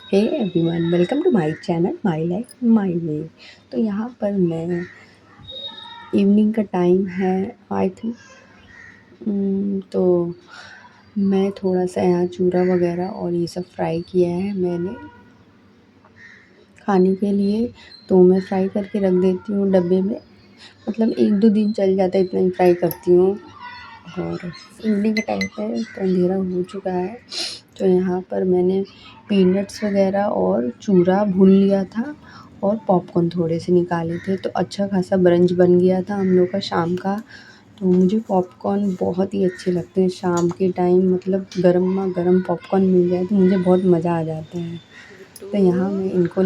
Hey everyone, welcome to my channel my life my way. तो यहाँ पर मैं इवनिंग का टाइम है आई थिंक। तो मैं थोड़ा सा यहाँ चूरा वगैरह और ये सब फ्राई किया है मैंने खाने के लिए। तो मैं फ्राई करके रख देती हूँ डब्बे में, मतलब 1-2 दिन चल जाता है, इतना ही फ्राई करती हूँ। और इवनिंग के टाइम पे तो अंधेरा हो चुका है। तो यहाँ पर मैंने पीनट्स वगैरह और चूरा भून लिया था और पॉपकॉर्न थोड़े से निकाले थे, तो अच्छा खासा ब्रंच बन गया था हम लोग का शाम का। तो मुझे पॉपकॉर्न बहुत ही अच्छे लगते हैं शाम के टाइम, मतलब गरमा गरम पॉपकॉर्न मिल जाए तो मुझे बहुत मज़ा आ जाता है। तो यहाँ मैं इनको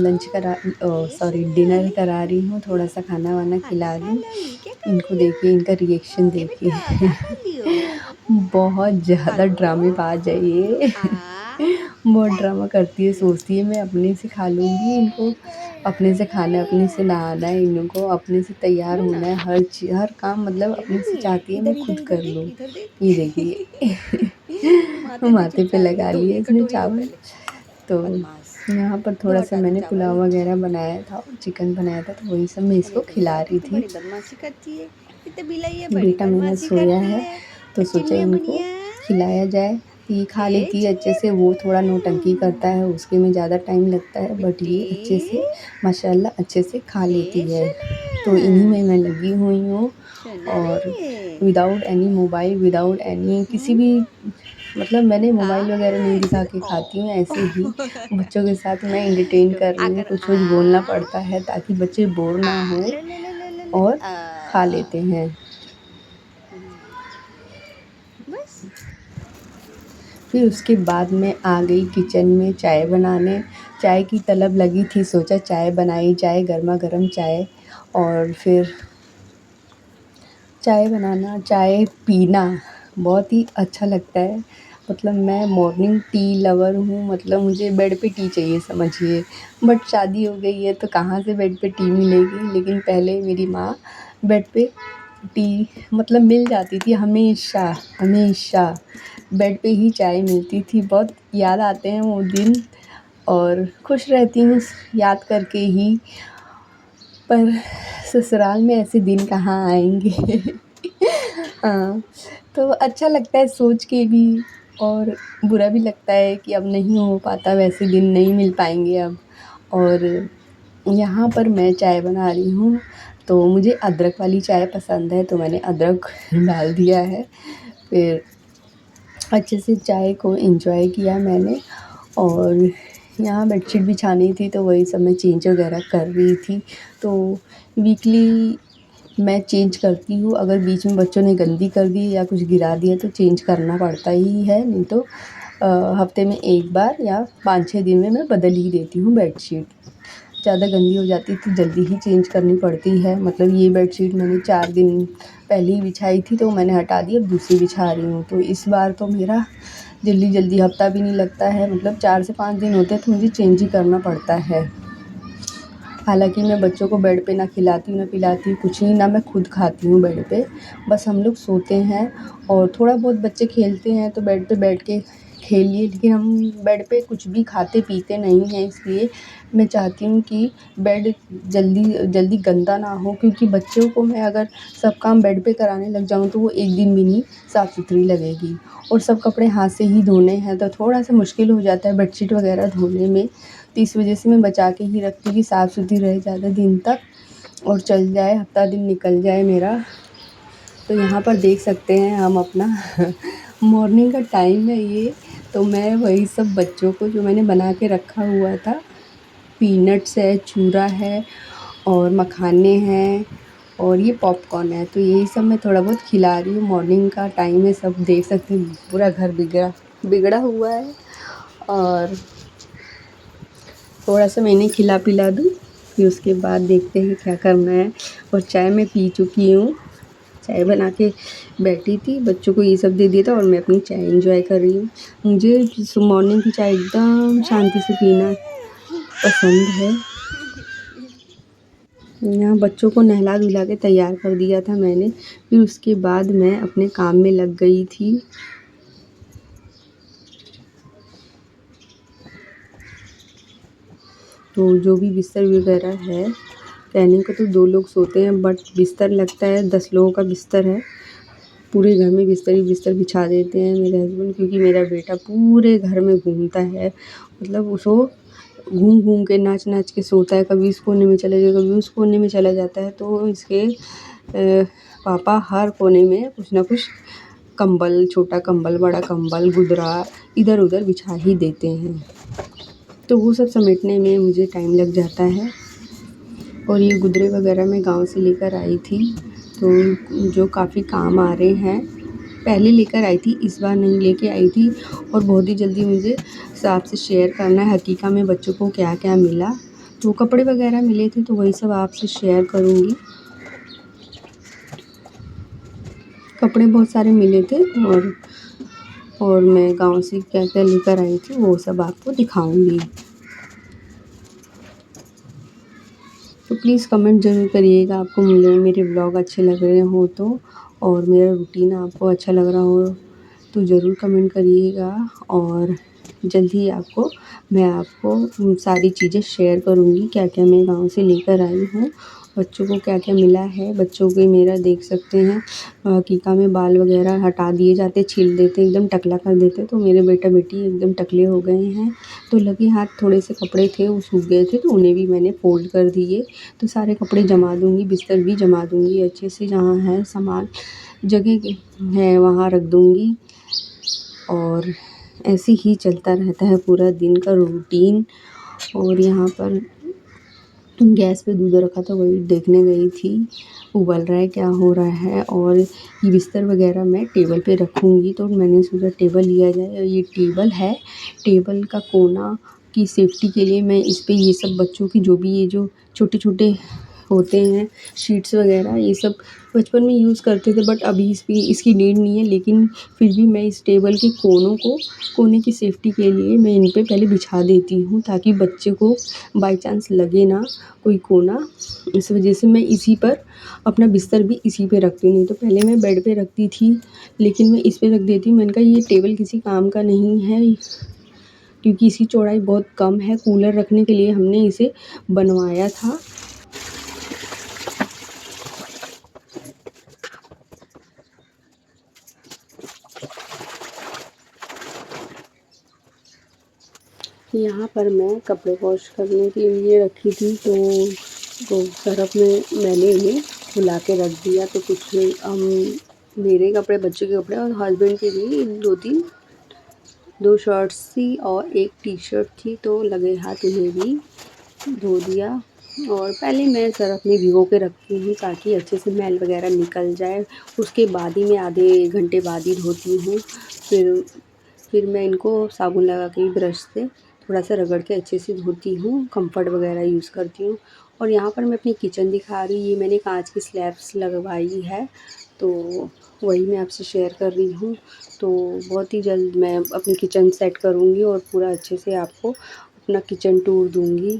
डिनर करा रही हूँ, थोड़ा सा खाना वाना खिला दूँ इनको। देखिए इनका रिएक्शन देखिए बहुत ज़्यादा ड्रामेबाज है ये बहुत ड्रामा करती है, सोचती है मैं अपने से खा लूँगी, इनको अपने से खाना है, अपने से नहाना है, इनको अपने से तैयार होना है, हर काम मतलब अपने से चाहती है मैं खुद कर लूँ। ये देखिए माथे पे लगा लिए इसने चावल। तो यहाँ पर थोड़ा सा मैंने पुलाव वगैरह बनाया था, चिकन बनाया था, तो वही सब मैं इसको खिला रही थी। बेटा मेरा सोया है तो सोचा इनको खिलाया जाए। तो ये खा लेती है अच्छे से, वो थोड़ा नौटंकी करता है, उसके में ज़्यादा टाइम लगता है, बट ये अच्छे से माशाल्लाह अच्छे से खा लेती है। तो इन्हीं में मैं लगी हुई हूँ, और without any mobile, without any किसी भी, मतलब मैंने मोबाइल वगैरह नहीं दिखा के खाती हूँ, ऐसे ही बच्चों के साथ मैं एंटरटेन कर रही हूँ। कुछ कुछ बोलना पड़ता है ताकि बच्चे बोर ना हो, और खा लेते हैं। फिर उसके बाद मैं आ गई किचन में चाय बनाने। चाय की तलब लगी थी, सोचा चाय बनाई जाए, गर्मा गर्म चाय। और फिर चाय बनाना, चाय पीना बहुत ही अच्छा लगता है। मतलब मैं मॉर्निंग टी लवर हूँ, मतलब मुझे बेड पे टी चाहिए समझिए। बट शादी हो गई है तो कहाँ से बेड पे टी मिलेगी, लेकिन पहले मेरी माँ बेड पे टी मतलब मिल जाती थी, हमेशा हमेशा बेड पे ही चाय मिलती थी। बहुत याद आते हैं वो दिन, और खुश रहती हूँ याद करके ही। पर ससुराल में ऐसे दिन कहाँ आएंगे हाँ, तो अच्छा लगता है सोच के भी, और बुरा भी लगता है कि अब नहीं हो पाता, वैसे दिन नहीं मिल पाएंगे अब। और यहाँ पर मैं चाय बना रही हूँ, तो मुझे अदरक वाली चाय पसंद है, तो मैंने अदरक डाल दिया है। फिर अच्छे से चाय को एंजॉय किया मैंने। और यहाँ बेडशीट बिछानी थी तो वही सब मैं चेंज वगैरह कर रही थी। तो वीकली मैं चेंज करती हूँ, अगर बीच में बच्चों ने गंदी कर दी या कुछ गिरा दिया तो चेंज करना पड़ता ही है, नहीं तो हफ्ते में एक बार या 5-6 दिन में मैं बदल ही देती हूँ बेडशीट। ज़्यादा गंदी हो जाती तो जल्दी ही चेंज करनी पड़ती है। मतलब ये बेडशीट मैंने 4 दिन पहले ही बिछाई थी तो मैंने हटा दी, अब दूसरी बिछा रही हूँ। तो इस बार तो मेरा जल्दी हफ्ता भी नहीं लगता है, मतलब 4 से 5 दिन होते हैं तो मुझे चेंज ही करना पड़ता है। हालांकि मैं बच्चों को बेड पे ना खिलाती हूँ ना पिलाती हूँ, कुछ नहीं, ना मैं खुद खाती हूँ बेड पे। बस हम लोग सोते हैं और थोड़ा बहुत बच्चे खेलते हैं तो बेड पे बैठ के खेल लिए, लेकिन हम बेड पे कुछ भी खाते पीते नहीं हैं। इसलिए मैं चाहती हूँ कि बेड जल्दी गंदा ना हो, क्योंकि बच्चों को मैं अगर सब काम बेड पे कराने लग जाऊँ तो वो एक दिन भी नहीं साफ़ सुथरी लगेगी। और सब कपड़े हाथ से ही धोने हैं तो थोड़ा सा मुश्किल हो जाता है बेडशीट वगैरह धोने में। तो इस वजह से मैं बचा के ही रखती हूँ कि साफ़ सुथरी रहे ज़्यादा दिन तक, और चल जाए, हफ्ता दिन निकल जाए मेरा। तो यहाँ पर देख सकते हैं हम अपना मॉर्निंग का टाइम है ये। तो मैं वही सब बच्चों को जो मैंने बना के रखा हुआ था, पीनट्स है, चूरा है और मखाने हैं और ये पॉपकॉर्न है, तो यही सब मैं थोड़ा बहुत खिला रही हूँ। मॉर्निंग का टाइम है, सब देख सकते हैं पूरा घर बिगड़ा हुआ है, और थोड़ा सा मैंने खिला पिला दूँ, फिर उसके बाद देखते हैं क्या करना है। और चाय मैं पी चुकी हूँ, चाय बना के बैठी थी, बच्चों को ये सब दे दिया था और मैं अपनी चाय एंजॉय कर रही हूँ। मुझे मॉर्निंग की चाय एकदम शांति से पीना पसंद है। यहाँ बच्चों को नहला धुला के तैयार कर दिया था मैंने, फिर उसके बाद मैं अपने काम में लग गई थी। तो जो भी बिस्तर वगैरह है, कहने को तो 2 लोग सोते हैं बट बिस्तर लगता है 10 लोगों का बिस्तर है। पूरे घर में बिस्तर ही बिस्तर बिछा देते हैं मेरे हस्बैंड, क्योंकि मेरा बेटा पूरे घर में घूमता है। मतलब उसको घूम घूम के नाच नाच के सोता है, कभी इस कोने में चला जाएगा, कभी उस कोने में चला जाता है। तो इसके पापा हर कोने में कुछ ना कुछ कंबल, छोटा कंबल, बड़ा कंबल, गुदरा इधर उधर बिछा ही देते हैं। तो वो सब समेटने में मुझे टाइम लग जाता है। और ये गुदरे वगैरह मैं गांव से लेकर आई थी, तो जो काफ़ी काम आ रहे हैं। पहले लेकर आई थी, इस बार नहीं लेके आई थी। और बहुत ही जल्दी मुझे आपसे शेयर करना है हकीका में बच्चों को क्या क्या मिला। तो कपड़े वगैरह मिले थे, तो वही सब आपसे शेयर करूँगी। कपड़े बहुत सारे मिले थे और मैं गांव से क्या क्या लेकर आई थी वो सब आपको दिखाऊंगी। तो प्लीज़ कमेंट ज़रूर करिएगा, आपको मेरे ब्लॉग अच्छे लग रहे हो तो, और मेरा रूटीन आपको अच्छा लग रहा हो तो ज़रूर कमेंट करिएगा। और जल्द ही मैं आपको सारी चीज़ें शेयर करूँगी, क्या क्या मैं गाँव से लेकर आई हूँ, बच्चों को क्या क्या मिला है। बच्चों के मेरा देख सकते हैं हकीका में बाल वगैरह हटा दिए जाते, छील देते, एकदम टकला कर देते। तो मेरे बेटा बेटी एकदम टकले हो गए हैं। तो लगे हाथ थोड़े से कपड़े थे वो सूख गए थे, तो उन्हें भी मैंने फ़ोल्ड कर दिए। तो सारे कपड़े जमा दूँगी, बिस्तर भी जमा दूँगी अच्छे से, जहाँ है सामान जगह है वहाँ रख दूँगी। और ऐसे ही चलता रहता है पूरा दिन का रूटीन। और यहाँ पर गैस पे दूध रखा था, वही देखने गई थी उबल रहा है क्या हो रहा है। और ये बिस्तर वगैरह मैं टेबल पे रखूँगी, तो मैंने सोचा टेबल लिया जाए। और ये टेबल है, टेबल का कोना की सेफ्टी के लिए मैं इस पे ये सब बच्चों की जो भी ये जो छोटे छोटे होते हैं शीट्स वगैरह, ये सब बचपन में यूज़ करते थे बट अभी इसकी नीड नहीं है। लेकिन फिर भी मैं इस टेबल के कोने की सेफ्टी के लिए मैं इन पे पहले बिछा देती हूँ, ताकि बच्चे को बाय चांस लगे ना कोई कोना। इस वजह से मैं इसी पर अपना बिस्तर भी इसी पे रखती हूँ। नहीं तो पहले मैं बेड पे रखती थी, लेकिन मैं इस पे रख देती हूँ। मैंने कहा ये टेबल किसी काम का नहीं है, क्योंकि इसकी चौड़ाई बहुत कम है। कूलर रखने के लिए हमने इसे बनवाया था। यहाँ पर मैं कपड़े वॉश करने के लिए रखी थी, तो सरफ में मैंने इन्हें फुला के रख दिया। तो कुछ मेरे कपड़े, बच्चों के कपड़े और हस्बैंड के लिए 2 शर्ट्स थी और 1 टी-शर्ट थी, तो लगे हाथ उन्हें भी धो दिया। और पहले मैं सरफ में भिगो के रखती हूँ ताकि अच्छे से मैल वगैरह निकल जाए। उसके बाद ही मैं आधे घंटे बाद ही धोती हूँ। फिर मैं इनको साबुन लगा के ब्रश से थोड़ा सा रगड़ के अच्छे से धोती हूँ, कंफर्ट वगैरह यूज़ करती हूँ। और यहाँ पर मैं अपनी किचन दिखा रही हूँ। ये मैंने कांच की स्लैब्स लगवाई है, तो वही मैं आपसे शेयर कर रही हूँ। तो बहुत ही जल्द मैं अपनी किचन सेट करूँगी और पूरा अच्छे से आपको अपना किचन टूर दूँगी।